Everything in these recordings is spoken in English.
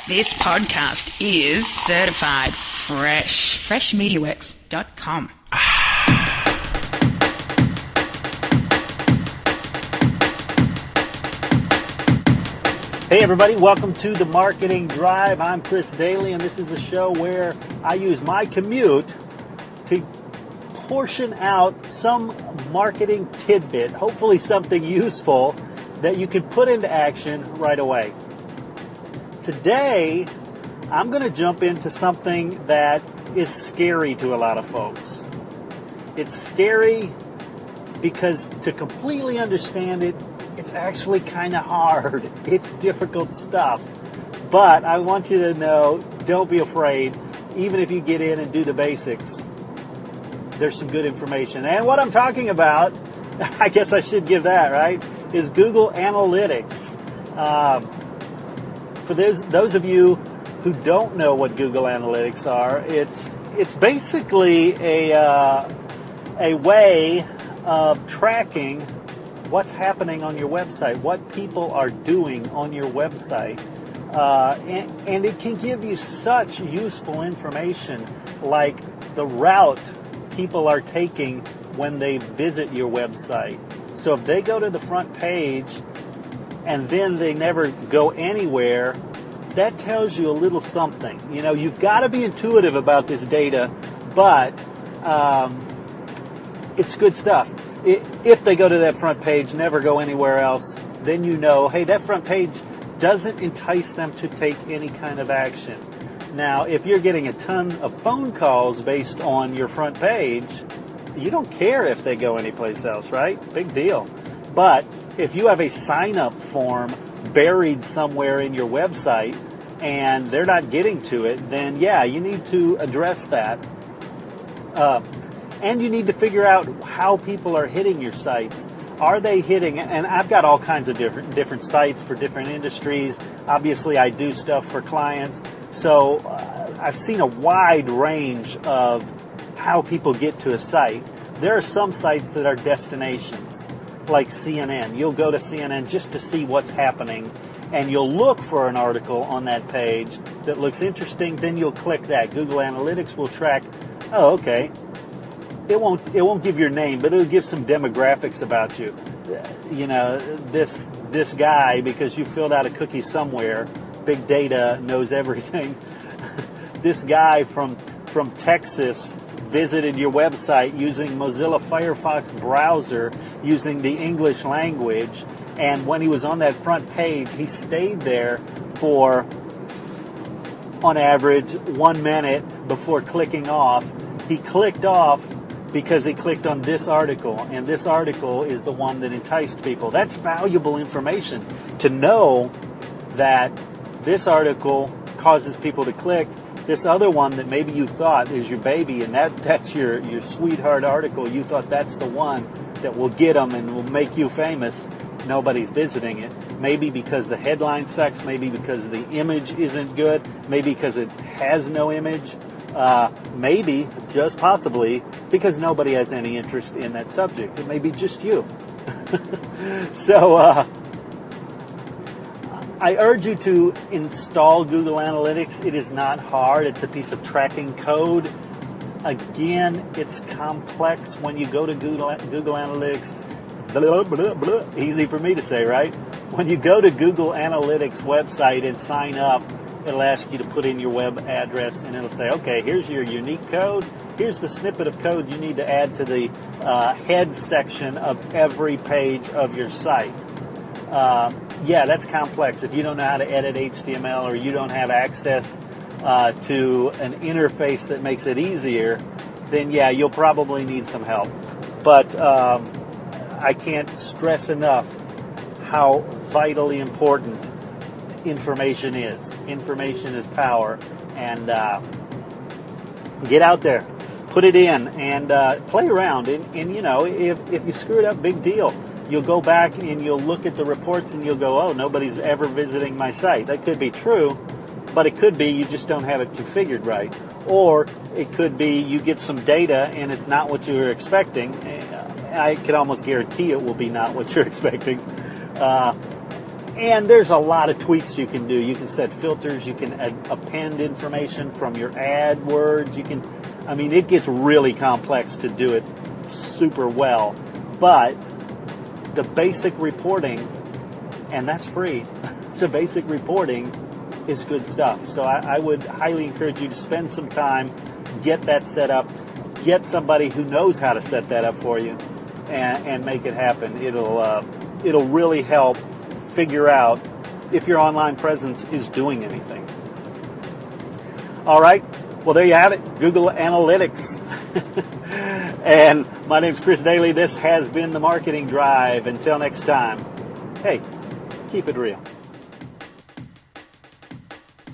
This podcast is certified fresh. freshmediaworks.com. Hey everybody, welcome to The Marketing Drive. I'm Chris Doelle, and this is the show where I use my commute to portion out some marketing tidbit, hopefully something useful that you can put into action right away. Today, I'm going to jump into something that is scary to a lot of folks. It's scary because to completely understand it, it's actually kind of hard. It's difficult stuff. But I want you to know, don't be afraid. Even if you get in and do the basics, there's some good information. And what I'm talking about, I guess I should give that, right, is Google Analytics. For those of you who don't know what Google Analytics are, it's basically a way of tracking what's happening on your website, what people are doing on your website. And it can give you such useful information, like the route people are taking when they visit your website. So if they go to the front page and then they never go anywhere, that tells you a little something. You know, you've got to be intuitive about this data, but it's good stuff. If they go to that front page, never go anywhere else, then you know, hey, that front page doesn't entice them to take any kind of action. Now, if you're getting a ton of phone calls based on your front page, you don't care if they go anyplace else, right? Big deal. But if you have a sign-up form buried somewhere in your website and they're not getting to it, then yeah, you need to address that. And you need to figure out how people are hitting your sites. Are they hitting, and I've got all kinds of different sites for different industries. Obviously, I do stuff for clients. So I've seen a wide range of how people get to a site. There are some sites that are destinations, like CNN. You'll go to CNN just to see what's happening, and you'll look for an article on that page that looks interesting, then you'll click that. Google Analytics will track, oh, okay. It won't give your name, but it'll give some demographics about you. You know, this guy, because you filled out a cookie somewhere, big data knows everything. This guy from Texas visited your website using Mozilla Firefox browser, using the English language, and when he was on that front page, he stayed there for, on average, 1 minute before clicking off. He clicked off because he clicked on this article, and this article is the one that enticed people. That's valuable information to know that this article causes people to click. This other one that maybe you thought is your baby, and that's your sweetheart article, you thought that's the one that will get them and will make you famous. Nobody's visiting it. Maybe because the headline sucks, maybe because the image isn't good, maybe because it has no image. Maybe, just possibly, because nobody has any interest in that subject. It may be just you. So, I urge you to install Google Analytics. It is not hard. It's a piece of tracking code. Again, it's complex when you go to Google Analytics. Blah, blah, blah. Easy for me to say, right? When you go to Google Analytics website and sign up, it'll ask you to put in your web address, and it'll say, okay, here's your unique code. Here's the snippet of code you need to add to the head section of every page of your site. Yeah, that's complex. If you don't know how to edit HTML or you don't have access to an interface that makes it easier, then yeah, you'll probably need some help. But I can't stress enough how vitally important information is. Information is power, and get out there, put it in, and play around. And you know, if you screw it up, big deal. You'll go back and you'll look at the reports and you'll go, oh, nobody's ever visiting my site. That could be true, but it could be you just don't have it configured right. Or it could be you get some data and it's not what you were expecting. I can almost guarantee it will be not what you're expecting. And there's a lot of tweaks you can do. You can set filters. You can append information from your AdWords. It gets really complex to do it super well. But the basic reporting, and that's free, the basic reporting is good stuff. So I would highly encourage you to spend some time, get that set up, get somebody who knows how to set that up for you, and make it happen. It'll really help figure out if your online presence is doing anything. All right. Well, there you have it. Google Analytics. And my name's Chris Doelle. This has been The Marketing Drive. Until next time, hey, keep it real.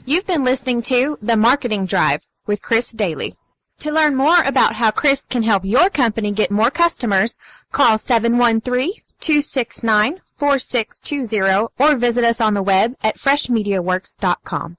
You've been listening to The Marketing Drive with Chris Doelle. To learn more about how Chris can help your company get more customers, call 713-269-4620 or visit us on the web at freshmediaworks.com.